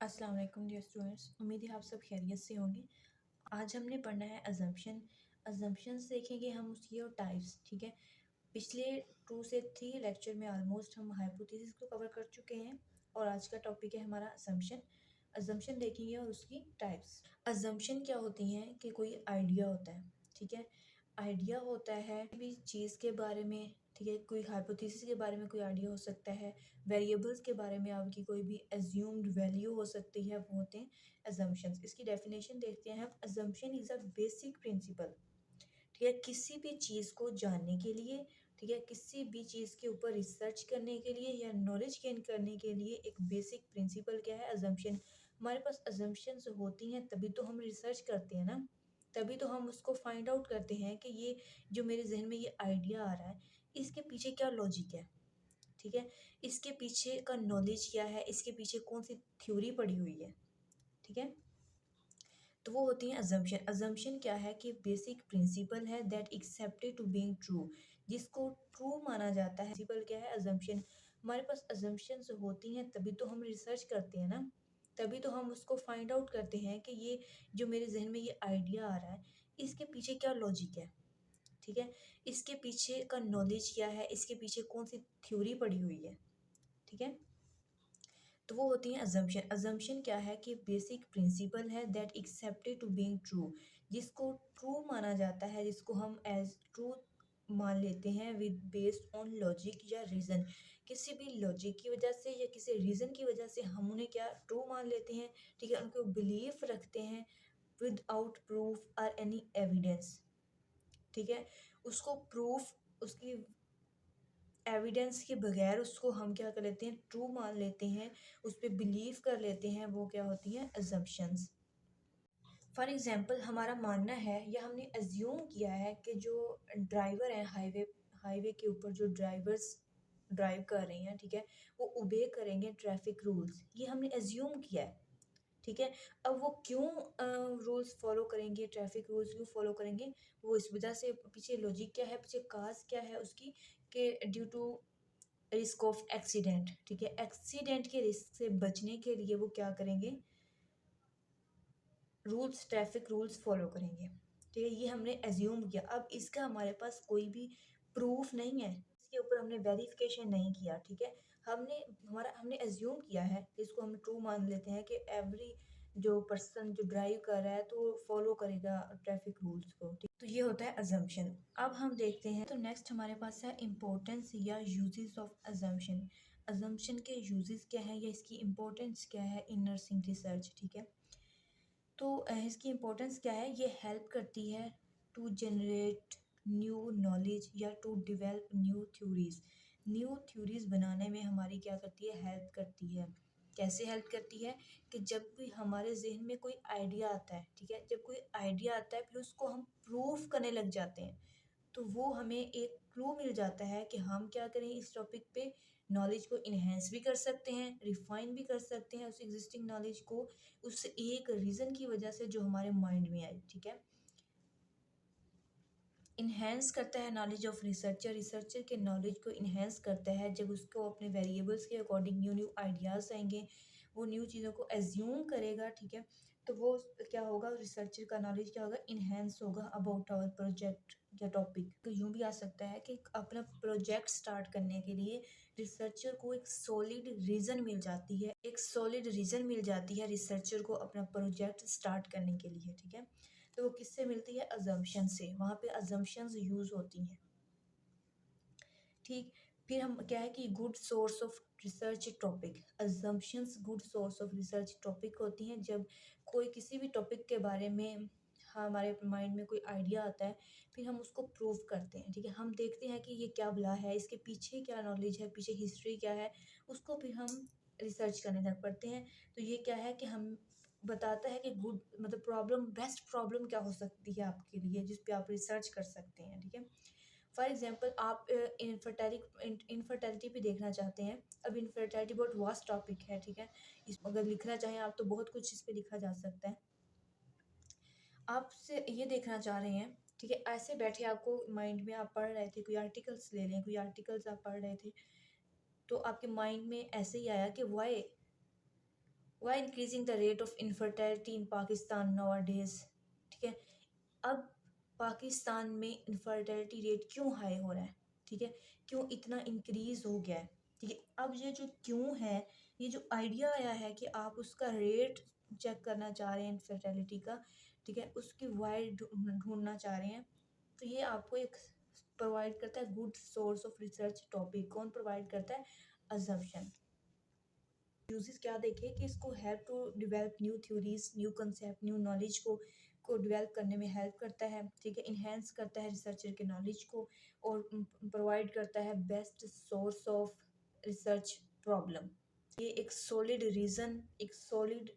अस्सलाम वालेकुम dear students, उम्मीद है आप सब खैरियत से होंगे। आज हमने पढ़ना है अजम्पशंस देखेंगे हम उसकी और टाइप्स। ठीक है, पिछले 2 से 3 लेक्चर में ऑलमोस्ट हम हाइपोथेसिस को कवर कर चुके हैं और आज का टॉपिक है हमारा अजम्पशन देखेंगे और उसकी टाइप्स। अजम्पशन क्या होती हैं कि कोई आइडिया होता है। ठीक है, आइडिया होता है भी चीज़ के बारे में। ठीक है, कोई हाइपोथेसिस के बारे में कोई आइडिया हो सकता है, वेरिएबल्स के बारे में आपकी कोई भी एज्यूम्ड वैल्यू हो सकती है, वो होते हैं अजम्पशंस। इसकी डेफिनेशन देखते हैं हम। Assumption is a basic principle. ठीक है, किसी भी चीज़ को जानने के लिए, ठीक है, किसी भी चीज़ के ऊपर रिसर्च करने के लिए या नॉलेज गेन करने के लिए एक बेसिक प्रिंसिपल क्या है? अजम्पशन। हमारे पास अजम्पशंस होती हैं तभी तो हम रिसर्च करते हैं ना, तभी तो हम उसको फाइंड आउट करते हैं कि ये जो मेरे जहन में ये आइडिया आ रहा है, इसके पीछे क्या लॉजिक है। ठीक है, इसके पीछे का नॉलेज क्या है, इसके पीछे कौन सी थ्योरी पड़ी हुई है। ठीक है, तो वो होती हैं अजम्पशन। अजम्पशन क्या है कि बेसिक प्रिंसिपल है that accepted to being true, जिसको ट्रू माना जाता है। प्रिंसिपल क्या है? अजम्पशन। हमारे पास अजम्पशंस होती हैं तभी तो हम रिसर्च करते हैं ना, तभी तो हम उसको फाइंड आउट करते हैं कि ये जो मेरे जहन में ये आइडिया आ रहा है, इसके पीछे क्या लॉजिक है। ठीक है, इसके पीछे का नॉलेज क्या है, इसके पीछे कौन सी थ्योरी पड़ी हुई है। ठीक है, तो वो होती हैं अजम्पशन। अजम्पशन क्या है कि बेसिक प्रिंसिपल है that accepted to being true, जिसको ट्रू माना जाता है, जिसको हम एज ट्रू मान लेते हैं विद बेस्ड ऑन लॉजिक या रीज़न। किसी भी लॉजिक की वजह से या किसी रीज़न की वजह से हम उन्हें क्या ट्रू मान लेते हैं। ठीक है, उनको बिलीफ रखते हैं विदाउट प्रूफ और एनी एविडेंस। ठीक है, उसको प्रूफ, उसकी एविडेंस के बगैर उसको हम क्या कर लेते हैं, ट्रू मान लेते हैं, उस पर बिलीव कर लेते हैं। वो क्या होती हैं? अजम्पशंस। फॉर एग्जांपल हमारा मानना है या हमने अज्यूम किया है कि जो ड्राइवर हैं, हाईवे के ऊपर जो ड्राइवर्स ड्राइव कर रहे हैं, ठीक है, वो ओबे करेंगे ट्रैफिक रूल्स, ये हमने अज्यूम किया है। ठीक है, अब वो क्यों रूल्स फॉलो करेंगे, ट्रैफिक रूल्स क्यों फॉलो करेंगे? वो इस वजह से, पीछे लॉजिक क्या है, पीछे काज क्या है उसकी, कि due to risk of accident. ठीक है, एक्सीडेंट के रिस्क से बचने के लिए वो क्या करेंगे? रूल्स, ट्रैफिक रूल्स फॉलो करेंगे। ठीक है, ये हमने एज्यूम किया। अब इसका हमारे पास कोई भी प्रूफ नहीं है, इसके ऊपर हमने वेरिफिकेशन नहीं किया। ठीक है, हमने एज्यूम किया है, इसको हम ट्रू मान लेते हैं कि एवरी जो पर्सन जो ड्राइव कर रहा है तो फॉलो करेगा ट्रैफिक रूल्स को। ठीक, तो ये होता है अजम्पशन। अब हम देखते हैं, तो नेक्स्ट हमारे पास है इम्पोर्टेंस या यूजेस ऑफ अजम्पशन। अजम्पशन के यूजेस क्या है या इसकी इम्पोर्टेंस क्या है इन नर्सिंग रिसर्च। ठीक है, तो इसकी इम्पोर्टेंस क्या है? ये हेल्प करती है टू जनरेट न्यू नॉलेज या टू डेवलप न्यू थ्योरीज बनाने में हमारी क्या करती है? हेल्प करती है। कैसे हेल्प करती है? कि जब भी हमारे जहन में कोई आइडिया आता है, ठीक है, जब कोई आइडिया आता है फिर उसको हम प्रूफ करने लग जाते हैं, तो वो हमें एक क्लू मिल जाता है कि हम क्या करें इस टॉपिक पे। नॉलेज को इन्हेंस भी कर सकते हैं, रिफाइन भी कर सकते हैं उस एग्जिस्टिंग नॉलेज को, उस एक रीज़न की वजह से जो हमारे माइंड में आई। ठीक है, इन्हेंस करता है नॉलेज ऑफ रिसर्चर के नॉलेज को इन्हेंस करता है जब उसको अपने वेरिएबल्स के अकॉर्डिंग न्यू न्यू आइडियाज़ आएंगे, वो न्यू चीज़ों को एज्यूम करेगा। ठीक है, तो वो क्या होगा? रिसर्चर का नॉलेज क्या होगा? इन्हेंस होगा अबाउट आवर प्रोजेक्ट या टॉपिक। तो यूँ भी आ सकता है कि अपना प्रोजेक्ट स्टार्ट करने के लिए रिसर्चर को एक सॉलिड रीज़न मिल जाती है, रिसर्चर को अपना प्रोजेक्ट स्टार्ट करने के लिए। ठीक है, तो वो किससे मिलती है? अजम्पशन से। वहाँ पे अजम्पशंस यूज़ होती हैं। ठीक, फिर हम क्या है कि good source of research topic. Assumptions good source of research topic होती हैं जब कोई किसी भी टॉपिक के बारे में हमारे माइंड में कोई आइडिया आता है, फिर हम उसको प्रूव करते हैं। ठीक है, हम देखते हैं कि ये क्या भला है, इसके पीछे क्या नॉलेज है, पीछे हिस्ट्री क्या है, उसको फिर हम रिसर्च करने लग पड़ते हैं। तो ये क्या है कि हम बताता है कि गुड मतलब प्रॉब्लम, बेस्ट प्रॉब्लम क्या हो सकती है आपके लिए, जिस पे आप रिसर्च कर सकते हैं। ठीक है, फॉर एग्जांपल आप इनफर्टिलिटी पे देखना चाहते हैं। अब इनफर्टिलिटी बहुत वास्ट टॉपिक है। ठीक है, इस अगर लिखना चाहें आप तो बहुत कुछ इस पे लिखा जा सकता है। आपसे ये देखना चाह रहे हैं, ठीक है, ऐसे बैठे आपको माइंड में, आप पढ़ रहे थे, कोई आर्टिकल्स ले लें, कोई आर्टिकल्स आप पढ़ रहे थे, तो आपके माइंड में ऐसे ही आया कि why increasing the rate of infertility in Pakistan nowadays. ठीक है, अब पाकिस्तान में इनफर्टिलिटी रेट क्यों हाई हो रहा है, ठीक है, क्यों इतना इंक्रीज हो गया है, ठीक है। अब ये जो क्यों है, ये जो आइडिया आया है कि आप उसका रेट चेक करना चाह रहे हैं इनफर्टिलिटी का, ठीक है, उसकी वाई ढूंढना चाह रहे हैं, तो ये आपको एक प्रोवाइड करता है good source of research topic. कौन प्रोवाइड करता है? अजम्पशन। यूजेस क्या देखे कि इसको help to develop new theories, new concept, new knowledge को डिवेल्प करने में हेल्प करता है, ठीक है, इन्हेंस करता है रिसर्चर के नॉलेज को, और प्रोवाइड करता है best source of research problem. ये एक सॉलिड रीज़न, एक सॉलिड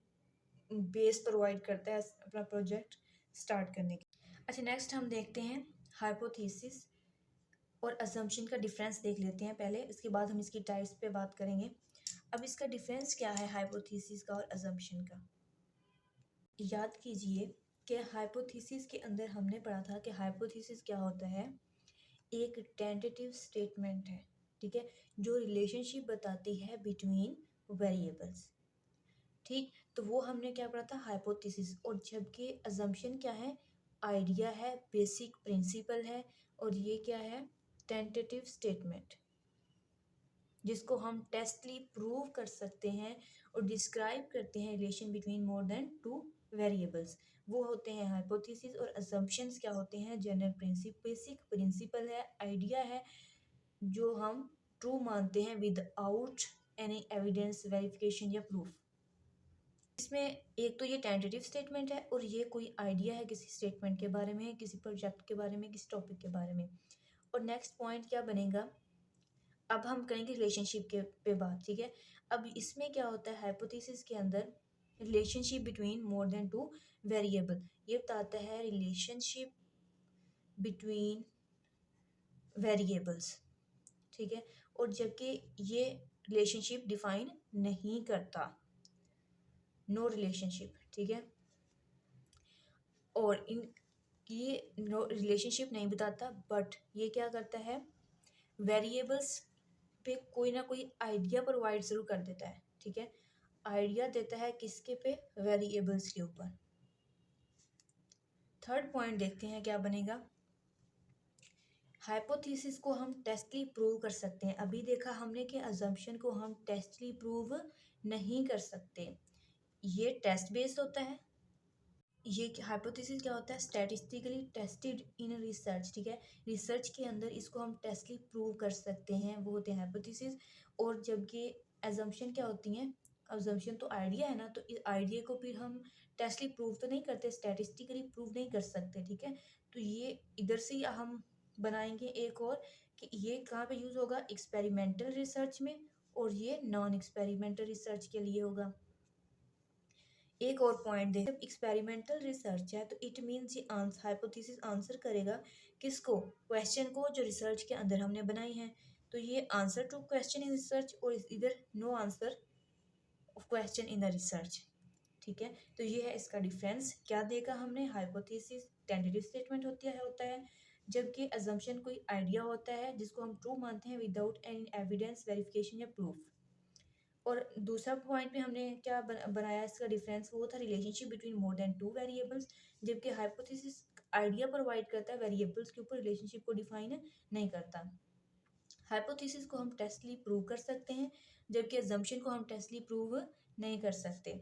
बेस प्रोवाइड करता है अपना प्रोजेक्ट स्टार्ट करने के। अच्छा, नेक्स्ट हम देखते हैं हाइपोथेसिस और अजम्पशन का डिफरेंस देख लेते हैं पहले, इसके बाद हम इसकी टाइप्स पे बात करेंगे। अब इसका डिफरेंस क्या है हाइपोथेसिस का और अजम्पशन का? याद कीजिए कि हाइपोथेसिस के अंदर हमने पढ़ा था कि हाइपोथेसिस क्या होता है, एक टेंटेटिव स्टेटमेंट है, ठीक है, जो रिलेशनशिप बताती है बिटवीन वेरिएबल्स। ठीक, तो वो हमने क्या पढ़ा था, हाइपोथेसिस। और जबकि अजम्पशन क्या है, आइडिया है, बेसिक प्रिंसिपल है, और ये क्या है, टेंटेटिव स्टेटमेंट, जिसको हम टेस्टली प्रूव कर सकते हैं और डिस्क्राइब करते हैं relation between more than two variables, वो होते हैं हाइपोथेसिस। और अजम्पशंस क्या होते हैं, जनरल प्रिंसिपल, बेसिक प्रिंसिपल है, आइडिया है, जो हम ट्रू मानते हैं विदाउट एनी एविडेंस, वेरिफिकेशन या प्रूफ। इसमें एक तो ये टेंटेटिव स्टेटमेंट है, और ये कोई आइडिया है किसी स्टेटमेंट के बारे में, किसी प्रोजेक्ट के बारे में, किसी टॉपिक के बारे में। और नेक्स्ट पॉइंट क्या बनेगा, अब हम करेंगे रिलेशनशिप के पे बात, ठीक है। अब इसमें क्या होता है, हाइपोथेसिस के अंदर relationship between more than two variable, ये बताता है रिलेशनशिप बिटवीन वेरिएबल्स, ठीक है। और जबकि ये रिलेशनशिप डिफाइन नहीं करता, नो रिलेशनशिप, ठीक है, और इन ये रिलेशनशिप नहीं बताता, बट ये क्या करता है, वेरिएबल्स पे कोई ना कोई आइडिया प्रोवाइड जरूर कर देता है, ठीक है, आइडिया देता है किसके पे, वेरिएबल्स के ऊपर। थर्ड पॉइंट देखते हैं क्या बनेगा, हाइपोथेसिस को हम टेस्टली प्रूव कर सकते हैं। अभी देखा हमने कि अजम्पशन को हम टेस्टली प्रूव नहीं कर सकते, ये टेस्ट बेस्ड होता है। ये हाइपोथेसिस क्या होता है, स्टैटिस्टिकली टेस्टेड इन रिसर्च, ठीक है, रिसर्च के अंदर इसको हम टेस्टली प्रूव कर सकते हैं, वो होते हैं हाइपोथेसिस। और जबकि अजम्पशन क्या होती हैं, अजम्पशन तो आइडिया है ना, तो इस आइडिया को फिर हम टेस्टली प्रूव तो नहीं करते, स्टैटिस्टिकली प्रूव नहीं कर सकते, ठीक है। तो ये इधर से हम बनाएंगे एक और, कि ये कहाँ पे यूज़ होगा, एक्सपेरिमेंटल रिसर्च में, और ये नॉन एक्सपेरिमेंटल रिसर्च के लिए होगा। एक और पॉइंट देख, जब एक्सपेरिमेंटल रिसर्च है तो इट मीन्स ये हाइपोथेसिस आंसर करेगा किसको, क्वेश्चन को जो रिसर्च के अंदर हमने बनाई है। तो ये answer to question in research, और इधर no answer of question in the research, ठीक है। तो ये है इसका डिफरेंस, क्या देखा हमने, हाइपोथेसिस टेंटेटिव स्टेटमेंट होता है, जबकि अजम्पशन कोई आइडिया होता है जिसको हम ट्रू मानते हैं विदाउट एनी एविडेंस, वेरिफिकेशन या प्रूफ। और दूसरा पॉइंट में हमने क्या बनाया इसका डिफरेंस, वो था relationship between more than two variables, जबकि हाइपोथेसिस आइडिया प्रोवाइड करता है, वेरिएबल्स के ऊपर रिलेशनशिप को डिफाइन नहीं करता। हाइपोथेसिस को हम टेस्टली प्रूव कर सकते हैं, जबकि अजम्पशन को हम टेस्टली प्रूव नहीं कर सकते।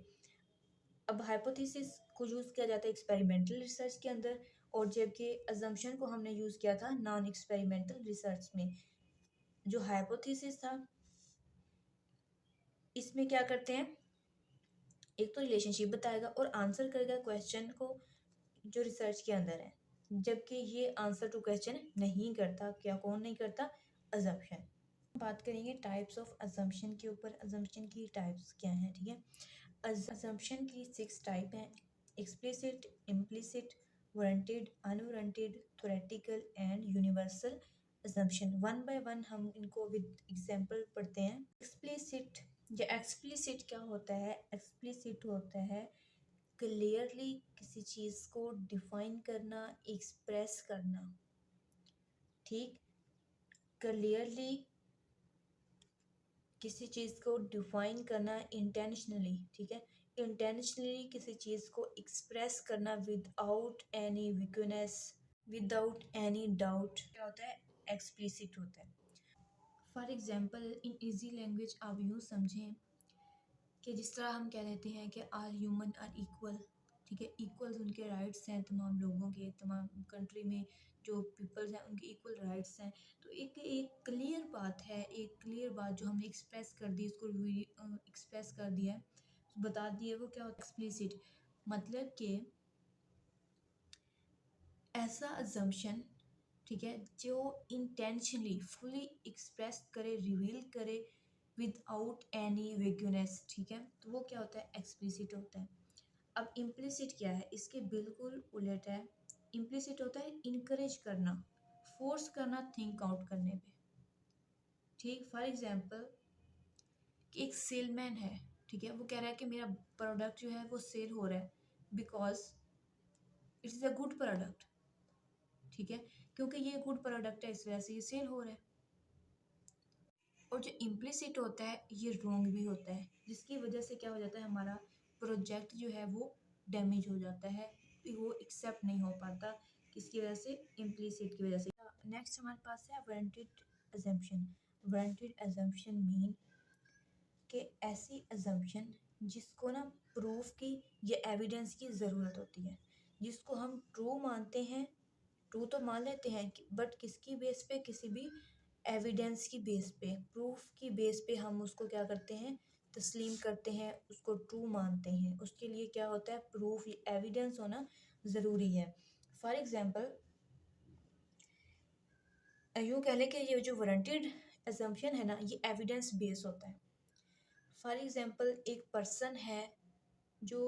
अब हाइपोथेसिस को यूज़ किया जाता है एक्सपेरिमेंटल रिसर्च के अंदर, और जबकि अजम्पशन को हमने यूज़ किया था नॉन एक्सपेरिमेंटल रिसर्च में। जो हाइपोथेसिस था, इसमें क्या करते हैं, एक तो रिलेशनशिप बताएगा और आंसर करेगा क्वेश्चन को जो रिसर्च के अंदर है, जबकि ये आंसर टू क्वेश्चन नहीं करता। क्या कौन नहीं करता, अजम्पशन। बात करेंगे टाइप्स ऑफ अजम्पशन के ऊपर, अजम्पशन की टाइप्स क्या हैं, ठीक है। अजम्पशन की 6 टाइप हैं, explicit, implicit, warranted, unwarranted, theoretical and universal assumption. One by one हम इनको विद एग्जांपल पढ़ते हैं। एक्सप्लिसिट या एक्सप्लिसिट क्या होता है, एक्सप्लिसिट होता है क्लियरली किसी चीज़ को डिफाइन करना, एक्सप्रेस करना, ठीक, क्लियरली किसी चीज़ को डिफाइन करना इंटेंशनली, ठीक है, इंटेंशनली किसी चीज़ को एक्सप्रेस करना without any weakness, without any doubt, क्या होता है, एक्सप्लिसिट होता है। For example in easy language आप यूँ समझें कि जिस तरह हम कह देते हैं कि आल ह्यूमन आर इक्वल, ठीक है, इक्वल उनके राइट्स हैं, तमाम लोगों के, तमाम कंट्री में जो पीपल्स हैं उनके इक्वल राइट्स हैं। तो एक एक क्लियर बात है, एक क्लियर बात जो हमने एक्सप्रेस कर दी, इसको एक्सप्रेस कर दिया है, बता दिया, वो क्या होता है, एक्सप्लिसिट। मतलब कि ऐसा अजम्पशन, ठीक है, जो इंटेंशनली फुली एक्सप्रेस करे, रिवील करे विदाउट एनी वेगनेस, ठीक है, तो वो क्या होता है, एक्सप्लिसिट होता है। अब इम्प्लिसिट क्या है, इसके बिल्कुल उलट है। इम्प्लिसिट होता है इनकरेज करना, फोर्स करना थिंक आउट करने पे, ठीक। फॉर एग्जांपल एक सेलमैन है, ठीक है, वो कह रहा है कि मेरा प्रोडक्ट जो है वो सेल हो रहा है because it's a good product, ठीक है, क्योंकि ये गुड प्रोडक्ट है इस वजह से ये सेल हो रहा है। और जो इम्प्लिसिट होता है ये रॉन्ग भी होता है, जिसकी वजह से क्या हो जाता है, हमारा प्रोजेक्ट जो है वो डैमेज हो जाता है, वो एक्सेप्ट नहीं हो पाता, किसकी वजह से, इम्प्लिसिट की वजह से। नेक्स्ट हमारे पास है warranted assumption. Warranted assumption mean कि ऐसी अजम्पशन जिसको ना प्रूफ की या एविडेंस की ज़रूरत होती है, जिसको हम ट्रू मानते हैं, ट्रू तो मान लेते हैं बट किसकी बेस पे, किसी भी एविडेंस की बेस पे, प्रूफ की बेस पे हम उसको क्या करते हैं, तस्लीम करते हैं, उसको ट्रू मानते हैं। उसके लिए क्या होता है, प्रूफ या एविडेंस होना ज़रूरी है। फॉर एग्जांपल यूँ कह लें कि ये जो वारंटेड असम्पशन है ना, ये एविडेंस बेस होता है। फॉर एग्जांपल एक पर्सन है जो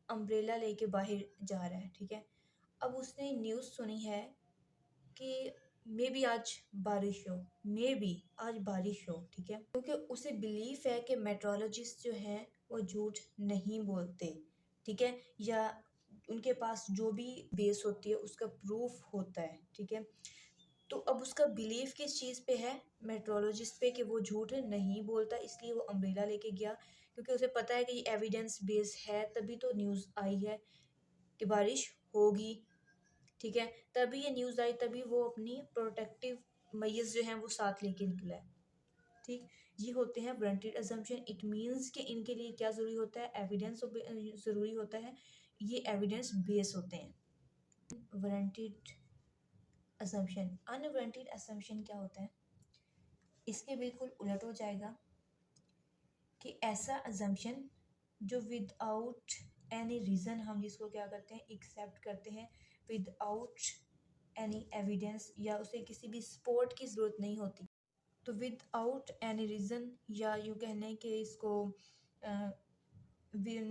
अम्ब्रेला लेके बाहर जा रहा है, ठीक है, अब उसने न्यूज़ सुनी है कि मे बी आज बारिश हो, मे बी आज बारिश हो, ठीक है, क्योंकि उसे बिलीफ है कि मेट्रोलॉजिस्ट जो हैं वो झूठ नहीं बोलते, ठीक है, या उनके पास जो भी बेस होती है उसका प्रूफ होता है, ठीक है। तो अब उसका बिलीफ किस चीज़ पे है, मेट्रोलॉजिस्ट पे, कि वो झूठ नहीं बोलता, इसलिए वो अम्ब्रेला लेके गया, क्योंकि उसे पता है कि ये एविडेंस बेस है, तभी तो न्यूज़ आई है कि बारिश होगी, ठीक है, तभी ये न्यूज़ आई, तभी वो अपनी प्रोटेक्टिव मेजर्स जो हैं वो साथ लेके निकला है, ठीक। ये होते हैं वारंटेड अजम्पशन। इट मीन्स कि इनके लिए क्या ज़रूरी होता है, एविडेंस ज़रूरी होता है, ये एविडेंस बेस होते हैं। वारंटेड असम्पशन, अनवारंटेड असम्पशन क्या होता है, इसके बिल्कुल उलट हो जाएगा कि ऐसा असम्पशन जो विदाउट एनी रीज़न हम जिसको क्या करते हैं, एक्सेप्ट करते हैं विदाउट एनी एविडेंस, या उसे किसी भी सपोर्ट की ज़रूरत नहीं होती। तो विदाउट एनी रीज़न, या यूँ कहने कि इसको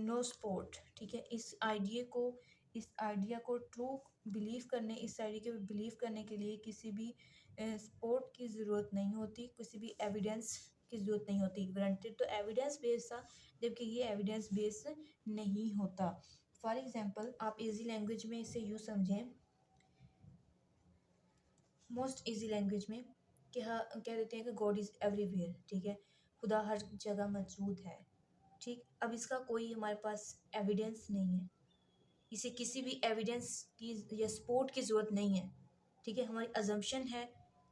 नो सपोर्ट, ठीक है, इस आइडिया को ट्रू बिलीव करने, इस आइडिया को बिलीव करने के लिए किसी भी सपोर्ट की ज़रूरत नहीं होती, किसी भी एविडेंस की ज़रूरत नहीं होती। वारंटेड तो एविडेंस बेस्ड था, जबकि ये एविडेंस बेस्ड नहीं होता। फॉर एग्जांपल आप इजी लैंग्वेज में इसे यूँ समझें, मोस्ट इजी लैंग्वेज में, कि हाँ कह देते हैं कि गॉड इज़ एवरीवेयर, ठीक है, खुदा हर जगह मौजूद है, ठीक। अब इसका कोई हमारे पास एविडेंस नहीं है, इसे किसी भी एविडेंस की या सपोर्ट की ज़रूरत नहीं है, ठीक है, हमारी अजम्पशन है,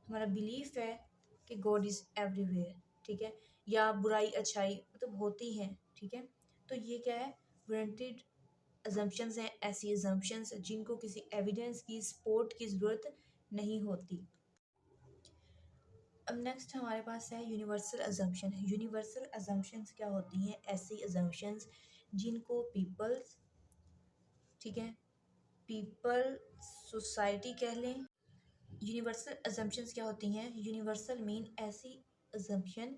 हमारा बिलीफ है कि गॉड इज़ एवरीवेयर, ठीक है, या बुराई अच्छाई मतलब होती हैं, ठीक है। तो ये क्या है, वारंटेड अजम्पशंस हैं, ऐसी अजम्पशंस जिनको किसी एविडेंस की सपोर्ट की ज़रूरत नहीं होती। अब नेक्स्ट हमारे पास है यूनिवर्सल अजम्पशन। यूनिवर्सल अजम्पशंस क्या होती हैं, ऐसी अजम्पशंस जिनको पीपल्स, ठीक है, पीपल सोसाइटी कह लें। यूनिवर्सल अजम्पशंस क्या होती हैं, यूनिवर्सल मीन ऐसी अजम्पशन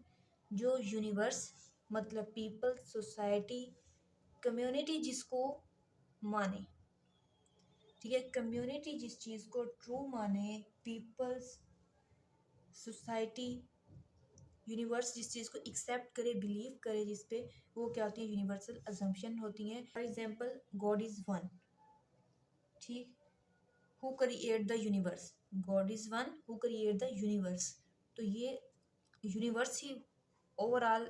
जो यूनिवर्स मतलब पीपल, सोसाइटी, कम्युनिटी जिसको माने, ठीक है, कम्युनिटी जिस चीज़ को ट्रू माने, पीपल्स, सोसाइटी, यूनिवर्स जिस चीज़ को एक्सेप्ट करे, बिलीव करे जिस पे, वो क्या होती है, यूनिवर्सल अजम्पशन होती हैं। For example God is one, ठीक, who create the universe, God is one who create the universe, तो ये यूनिवर्स ही ओवरऑल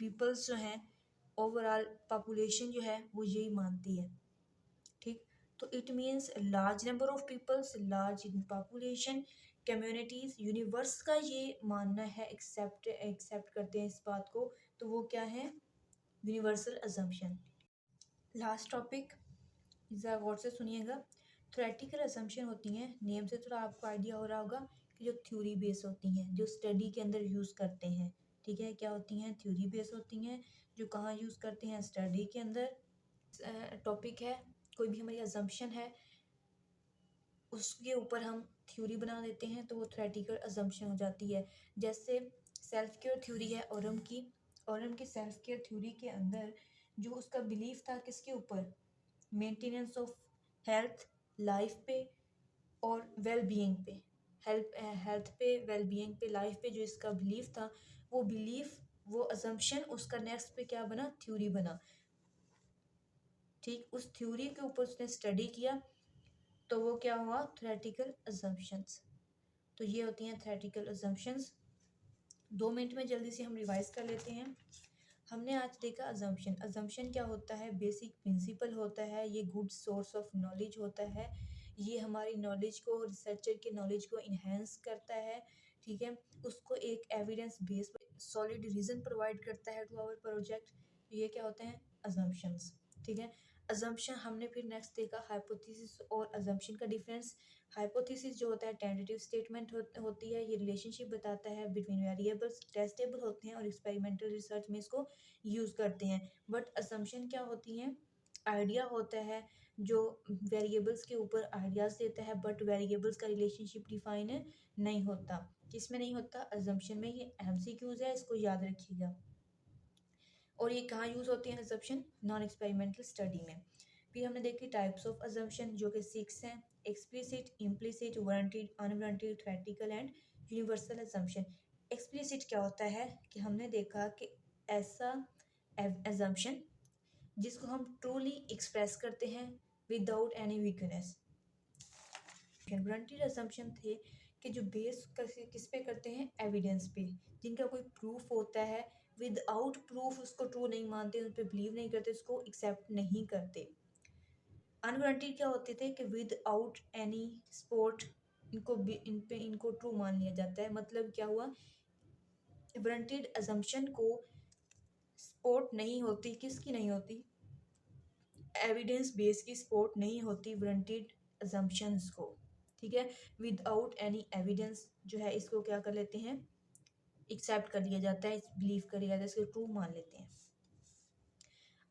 पीपल्स जो हैं, ओवरऑल पॉपुलेशन जो है वो यही मानती है, ठीक। तो it means large number of peoples, large in population, communities, universe का ये मानना है, एक्सेप्ट करते हैं इस बात को, तो वो क्या है, यूनिवर्सल अजम्पशन। लास्ट टॉपिक ज़रा गौर से सुनिएगा। थ्योरेटिकल असम्पशन होती हैं, नेम से थोड़ा आपको आइडिया हो रहा होगा कि जो थ्योरी बेस होती हैं, जो स्टडी के अंदर यूज़ करते हैं, ठीक है, क्या होती हैं, थ्योरी बेस होती हैं, जो कहाँ यूज़ करते हैं, स्टडी के अंदर। टॉपिक है, कोई भी हमारी असम्पशन है उसके ऊपर हम थ्योरी बना देते हैं तो वो थ्योरेटिकल असम्पशन हो जाती है। जैसे सेल्फ केयर थ्योरी है औरम की सेल्फ केयर थ्योरी के अंदर जो उसका बिलीफ था किसके ऊपर, मेंटेनेंस ऑफ हेल्थ, लाइफ पे और वेल बीइंग पे, हेल्थ पे, वेल बीइंग पे, लाइफ पे जो इसका बिलीफ था, वो बिलीफ, वो असम्पशन उसका नेक्स्ट पे क्या बना, थ्योरी बना, ठीक। उस थ्योरी के ऊपर उसने स्टडी किया तो वो क्या हुआ, थ्योरेटिकल असम्पशंस। तो ये होती हैं थ्योरेटिकल असम्पशंस। 2 मिनट में जल्दी से हम रिवाइज कर लेते हैं। हमने आज देखा अजम्पशन क्या होता है, बेसिक प्रिंसिपल होता है, ये गुड सोर्स ऑफ नॉलेज होता है, ये हमारी नॉलेज को, रिसर्चर के नॉलेज को इन्हेंस करता है, ठीक है, उसको एक evidence based solid reason provide करता है टू आवर प्रोजेक्ट। ये क्या होते हैं, अजम्पशंस, ठीक है। अजम्पशन हमने फिर नेक्स्ट देखा हाइपोथेसिस और अजम्पशन का डिफरेंस। हाइपोथेसिस जो होता है टेंटेटिव स्टेटमेंट होती है, ये रिलेशनशिप बताता है बिटवीन वेरिएबल्स, टेस्टेबल होते हैं और एक्सपेरिमेंटल रिसर्च में इसको यूज़ करते हैं। बट असम्पशन क्या होती हैं, आइडिया होता है जो वेरिएबल्स के ऊपर आइडियाज़ देता है, बट वेरिएबल्स का रिलेशनशिप डिफाइन नहीं होता। किसमें नहीं होता, असम्पशन में। ये एमसीक्यूज है, इसको याद रखिएगा। और ये कहाँ यूज़ होती हैं असम्पशन, नॉन एक्सपेरिमेंटल स्टडी में। फिर हमने देखी टाइप्स ऑफ असम्पशन जो कि 6 हैं, explicit, implicit, warranted, unwarranted, theoretical and universal assumption. Explicit क्या होता है कि हमने देखा कि ऐसा असम्पशन जिसको हम ट्रूली एक्सप्रेस करते हैं without any weakness. Warranted assumption थे कि जो बेस किस पे करते हैं, एविडेंस पे, जिनका कोई प्रूफ होता है, विदाउट प्रूफ उसको ट्रू नहीं मानते, उस पर बिलीव नहीं करते, उसको एक्सेप्ट नहीं करते। अनवारंटेड क्या होते थे कि विदाउट एनी सपोर्ट इनको ट्रू मान लिया जाता है। मतलब क्या हुआ, वारंटेड असम्पशन को सपोर्ट नहीं होती, किसकी नहीं होती, एविडेंस बेस की सपोर्ट नहीं होती वारंटेड असम्पशंस को, ठीक है। विदाउट एनी एविडेंस जो है इसको क्या कर लेते हैं, एक्सेप्ट कर लिया जाता है, बिलीव कर लिया जाता है, इसको ट्रू मान लेते हैं।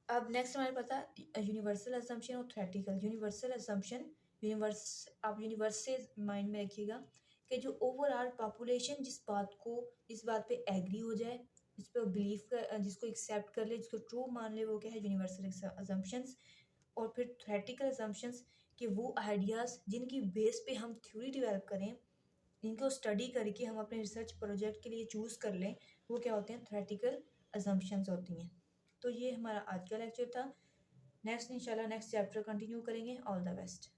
अब नेक्स्ट हमारे पता यूनिवर्सल असम्पशन और थ्योरेटिकल। यूनिवर्सल असम्पशन, आप यूनिवर्स से माइंड में रखिएगा कि जो ओवरऑल पॉपुलेशन जिस बात पे एग्री हो जाए, जिस पर बिलीव कर, जिसको एक्सेप्ट कर ले, जिसको ट्रू मान ले, वो क्या है, यूनिवर्सल असम्पशंस। और फिर थ्योरेटिकल असम्पशंस कि वो आइडियाज़ जिनकी बेस पे हम थ्योरी डेवलप करें, इनको स्टडी करके हम अपने रिसर्च प्रोजेक्ट के लिए चूज़ कर लें, वो क्या होते हैं, थ्योरेटिकल असम्पशंस होती हैं। तो ये हमारा आज का लेक्चर था। नेक्स्ट इंशाल्लाह नेक्स्ट चैप्टर कंटिन्यू करेंगे। All the best.